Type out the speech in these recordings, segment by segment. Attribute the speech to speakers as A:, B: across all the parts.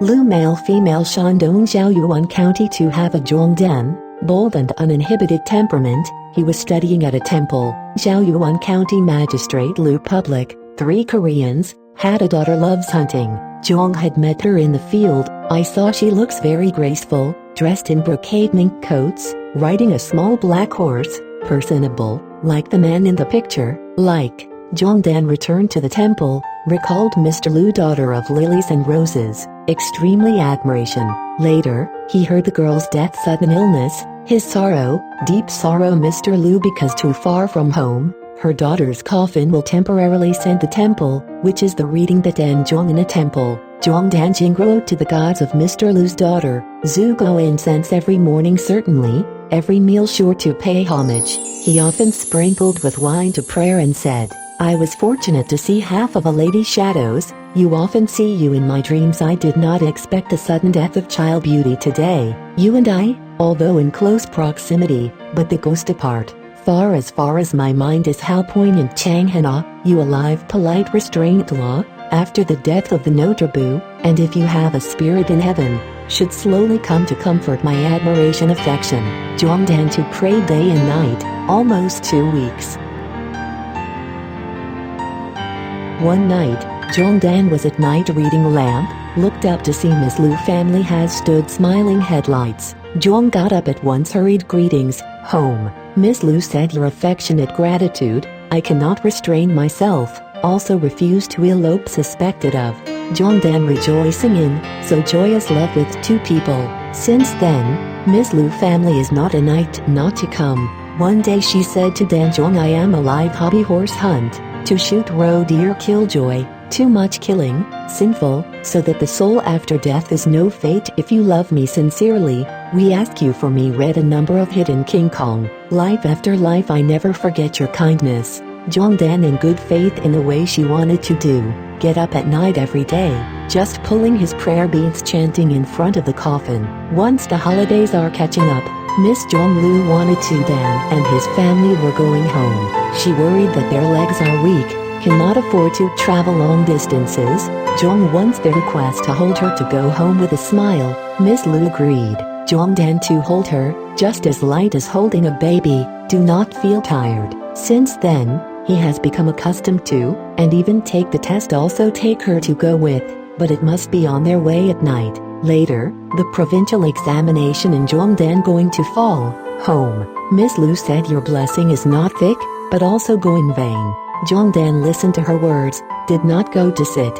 A: Lu male female Shandong Zhaoyuan County to have a Zhang Dan, bold and uninhibited temperament. He was studying at a temple. Zhaoyuan County magistrate Lu public, 3 Koreans, had a daughter loves hunting. Zhang had met her in the field. I saw she looks very graceful, dressed in brocade mink coats, riding a small black horse, personable, like the man in the picture, like. Zhang Dan returned to the temple, recalled Mr. Lu daughter of lilies and roses, extremely admiration. Later, he heard the girl's death sudden illness, his sorrow, deep sorrow Mr. Lu because too far from home, her daughter's coffin will temporarily send the temple, which is the reading the Dan Zhang in a temple. Zhang Dan Jingruo to the gods of Mr. Lu's daughter, Zhu Gao incense every morning certainly, every meal sure to pay homage. He often sprinkled with wine to prayer and said, I was fortunate to see half of a lady's shadows. You often see you in my dreams. I did not expect the sudden death of child beauty today. You and I, although in close proximity, but the ghost apart. Far as my mind is how poignant Changhen you alive polite restraint law, after the death of the no taboo, and if you have a spirit in heaven, should slowly come to comfort my admiration affection. Zhang Dan to pray day and night, almost 2 weeks. One night, Zhang Dan was at night reading a lamp, looked up to see Miss Lu family has stood smiling headlights. Zhang got up at once hurried greetings, home. Miss Lu said your affectionate gratitude, I cannot restrain myself, also refused to elope suspected of. Zhang Dan rejoicing in, so joyous love with 2 people. Since then, Miss Lu family is not a night not to come. One day she said to Dan Zhang I am alive hobby horse hunt. To shoot roe deer killjoy, too much killing, sinful, so that the soul after death is no fate. If you love me sincerely, we ask you for me read a number of hidden King Kong. Life after life I never forget your kindness. Zhang Dan in good faith in the way she wanted to do, get up at night every day, just pulling his prayer beads chanting in front of the coffin. Once the holidays are catching up, Miss Zhang Lu wanted to Dan and his family were going home. She worried that their legs are weak, cannot afford to travel long distances. Zhang wants their request to hold her to go home with a smile. Miss Lu agreed. Zhang Dan to hold her, just as light as holding a baby, do not feel tired. Since then, he has become accustomed to, and even take the test also take her to go with, but it must be on their way at night. Later, the provincial examination in Zhang Dan going to fall, home. Miss Lu said your blessing is not thick, but also go in vain. Zhang Dan listened to her words, did not go to sit.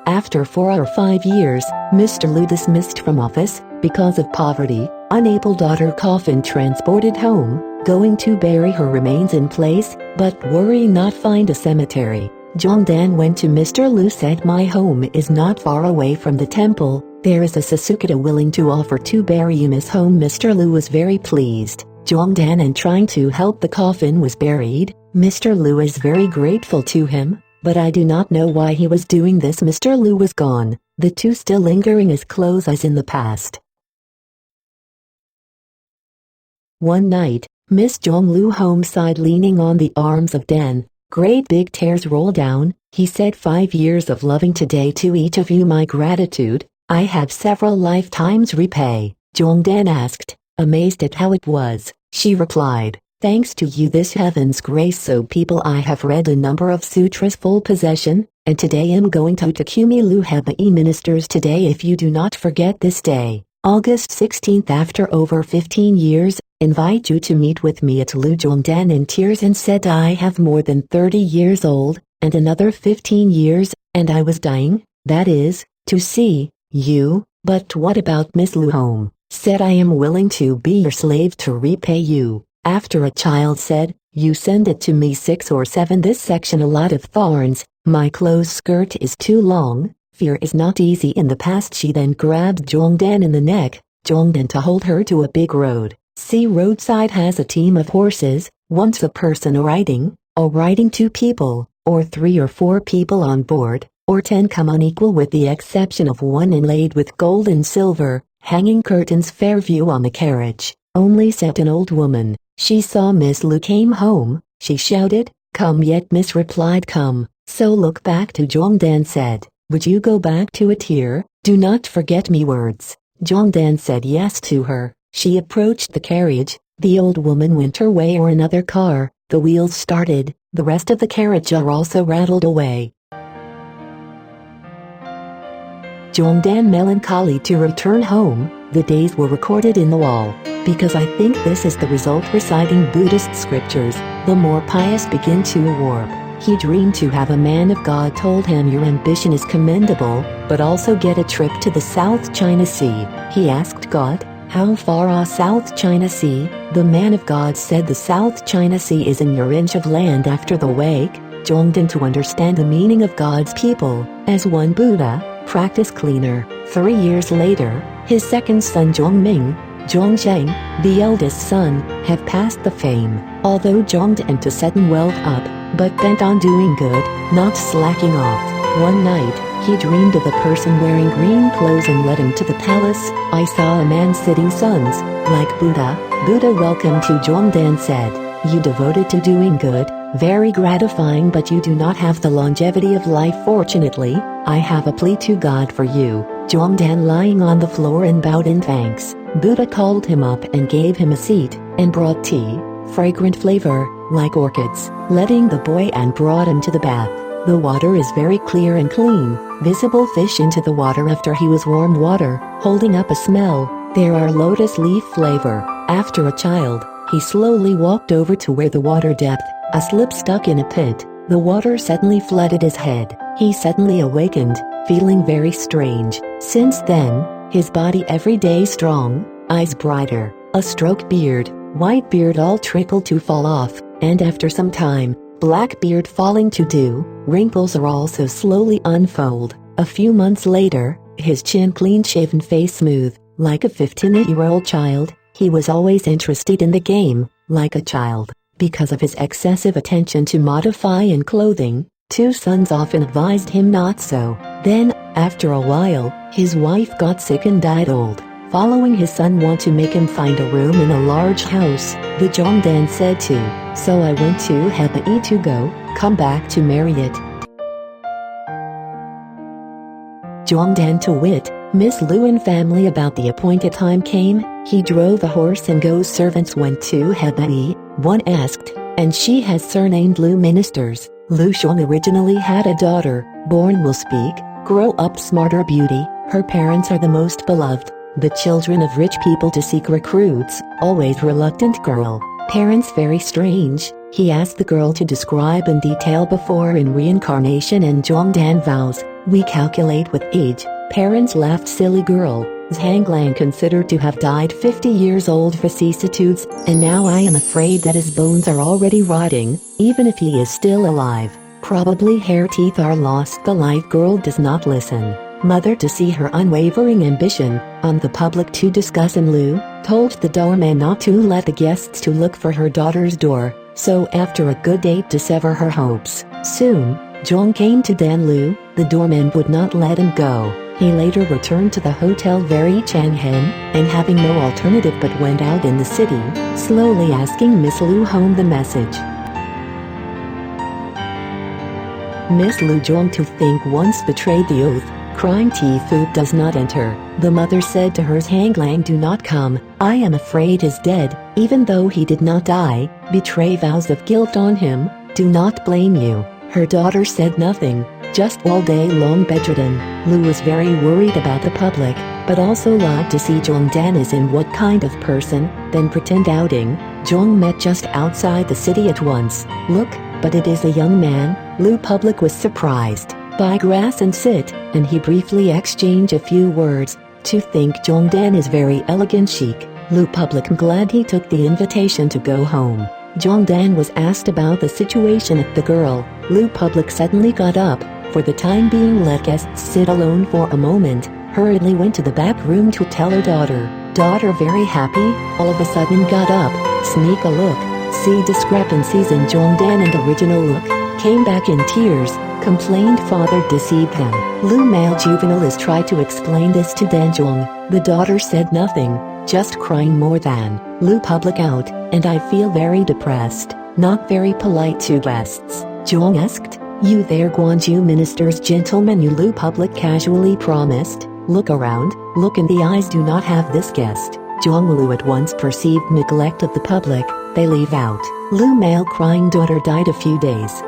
A: After 4 or 5 years, Mr. Lu dismissed from office, because of poverty, unable daughter coffin transported home, going to bury her remains in place, but worry not find a cemetery. Zhang Dan went to Mr. Lu said my home is not far away from the temple, there is a Sasukita willing to offer to bury you Miss home. Mr. Lu was very pleased. Zhang Dan and trying to help the coffin was buried. Mr. Lu is very grateful to him, but I do not know why he was doing this. Mr. Lu was gone, the 2 still lingering as close as in the past. One night, Miss Zhang Lu home side leaning on the arms of Dan. Great big tears roll down. He said 5 years of loving today to each of you my gratitude, I have several lifetimes repay. Zhang Dan asked, amazed at how it was. She replied, thanks to you this heaven's grace so people I have read a number of sutras full possession, and today am going to Takumi Lu Hebai ministers today if you do not forget this day. August 16th after over 15 years, invite you to meet with me at Lu. Zhang Dan in tears and said I have more than 30 years old, and another 15 years, and I was dying, that is, to see you, but what about Miss Lu home? Said I am willing to be your slave to repay you. After a child said, you send it to me 6 or 7 this section a lot of thorns, my clothes skirt is too long. Fear is not easy in the past. She then grabbed Zhang Dan in the neck, Zhang Dan to hold her to a big road. See roadside has a team of horses, once a person riding, or riding 2 people, or 3 or 4 people on board, or 10 come unequal with the exception of one inlaid with gold and silver, hanging curtains fair view on the carriage, only sat an old woman. She saw Miss Lu came home, she shouted, come yet Miss replied come, so look back to Zhang Dan said, would you go back to it here? Do not forget me words. Zhang Dan said yes to her. She approached the carriage. The old woman went her way or another car. The wheels started. The rest of the carriage are also rattled away. Zhang Dan melancholy to return home. The days were recorded in the wall. Because I think this is the result reciting Buddhist scriptures, the more pious begin to warp. He dreamed to have a man of God told him your ambition is commendable, but also get a trip to the South China Sea. He asked God, how far are South China Sea? The man of God said the South China Sea is in your inch of land after the wake. Zhang Dan to understand the meaning of God's people, as one Buddha, practice cleaner. 3 years later, his second son Zhongming, Zhongzheng, the eldest son, have passed the fame. Although Zhang Dan to setting wealth up, but bent on doing good, not slacking off. One night, he dreamed of a person wearing green clothes and led him to the palace. I saw a man sitting sons, like Buddha. Buddha welcome to Zhang Dan said, you devoted to doing good, very gratifying, but you do not have the longevity of life. Fortunately, I have a plea to God for you. Zhang Dan lying on the floor and bowed in thanks. Buddha called him up and gave him a seat, and brought tea, fragrant flavor, like orchids, letting the boy and brought him to the bath. The water is very clear and clean, visible fish into the water after he was warm water, holding up a smell, there are lotus leaf flavor. After a child, he slowly walked over to where the water depth, a slip stuck in a pit, the water suddenly flooded his head, he suddenly awakened, feeling very strange. Since then, his body every day strong, eyes brighter, a stroke beard, white beard all trickled to fall off, and after some time, black beard falling to dew, wrinkles are also slowly unfold. A few months later, his chin clean shaven, face smooth, like a 15-year-old child. He was always interested in the game, like a child, because of his excessive attention to modify and clothing. 2 sons often advised him not so. Then, after a while, his wife got sick and died old. Following his son want to make him find a room in a large house, the Zhang Dan said to, so I went to Hebei to go, come back to marry it. Zhang Dan to wit, Miss Lu and family about the appointed time came, he drove a horse and Go's servants went to Hebei. One asked, and she has surnamed Lu ministers. Lu Xiong originally had a daughter, born will speak, grow up smarter beauty, her parents are the most beloved. The children of rich people to seek recruits, always reluctant girl. Parents very strange. He asked the girl to describe in detail before in reincarnation and Zhang Dan vows, we calculate with age. Parents laughed, silly girl. Zhang Lang considered to have died 50 years old vicissitudes, and now I am afraid that his bones are already rotting, even if he is still alive. Probably hair teeth are lost. The light girl does not listen. Mother to see her unwavering ambition, on the public to discuss, and Lu told the doorman not to let the guests to look for her daughter's door, so after a good date to sever her hopes. Soon, Zhang came to Dan Lu, the doorman would not let him go. He later returned to the hotel very Changhen, and having no alternative but went out in the city, slowly asking Miss Lu home the message. Miss Lu Zhang to think once betrayed the oath, crying tea food does not enter. The mother said to her, Zhang Lang do not come, I am afraid is dead, even though he did not die, betray vows of guilt on him, do not blame you. Her daughter said nothing, just all day long bedridden. Lu was very worried about the public, but also liked to see Zhang Dan is in what kind of person, then pretend outing. Zhang met just outside the city at once. Look, but it is a young man. Lu public was surprised. Buy grass and sit, and he briefly exchanged a few words. To think Zhang Dan is very elegant chic. Lu public glad he took the invitation to go home. Zhang Dan was asked about the situation at the girl. Lu public suddenly got up, for the time being let guests sit alone for a moment, hurriedly went to the back room to tell her daughter. Daughter very happy, all of a sudden got up, sneak a look, see discrepancies in Zhang Dan and original look, came back in tears, complained father deceived them. Lu male juvenile is tried to explain this to Dan Zhang. The daughter said nothing, just crying more than. Lu public out, and I feel very depressed, not very polite to guests. Zhang asked, "You there, Guangzhou minister's gentleman," Lu public casually promised. "Look around, look in the eyes, do not have this guest." Zhang Lu at once perceived neglect of the public. They leave out. Lu male crying daughter died a few days.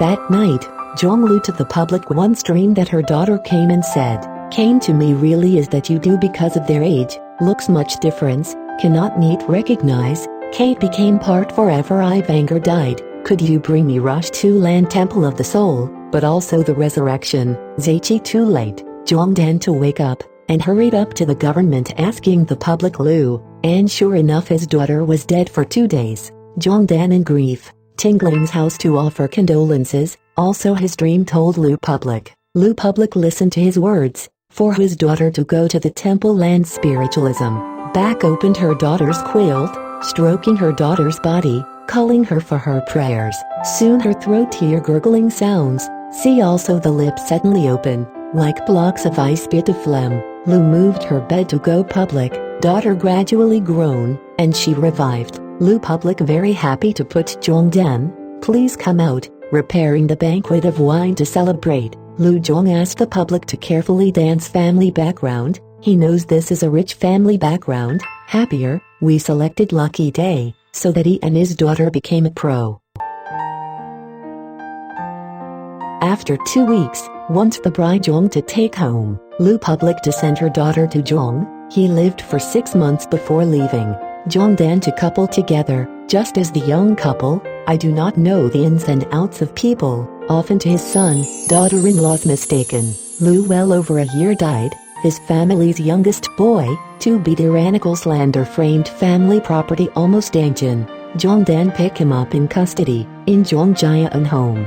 A: That night, Zhang Lu to the public once dreamed that her daughter came and said, "Came to me really is that you do because of their age, looks much difference, cannot need recognize, Kate became part forever I've anger died, could you bring me rush to land temple of the soul, but also the resurrection, Zaichi too late." Zhang Dan to wake up, and hurried up to the government asking the public Lu, and sure enough his daughter was dead for 2 days. Zhang Dan in grief, Tingling's house to offer condolences, also his dream told Lu public. Lu public listened to his words, for his daughter to go to the temple land spiritualism. Back opened her daughter's quilt, stroking her daughter's body, calling her for her prayers. Soon her throat tear gurgling sounds, see also the lips suddenly open, like blocks of ice bit of phlegm. Lu moved her bed to go public, daughter gradually grown, and she revived. Lu public very happy to put Zhang Dan, please come out, repairing the banquet of wine to celebrate. Lu Zhang asked the public to carefully dance family background, he knows this is a rich family background, happier, we selected lucky day, so that he and his daughter became a pro. After 2 weeks, wants the bride Zhang to take home. Lu public to send her daughter to Zhang, he lived for 6 months before leaving. Zhang Dan to couple together, just as the young couple, I do not know the ins and outs of people, often to his son, daughter-in-law's mistaken. Lu well over a year died, his family's youngest boy, to be tyrannical slander framed family property almost Changhen. Zhang Dan pick him up in custody, in Zhang Zhaoyuan home.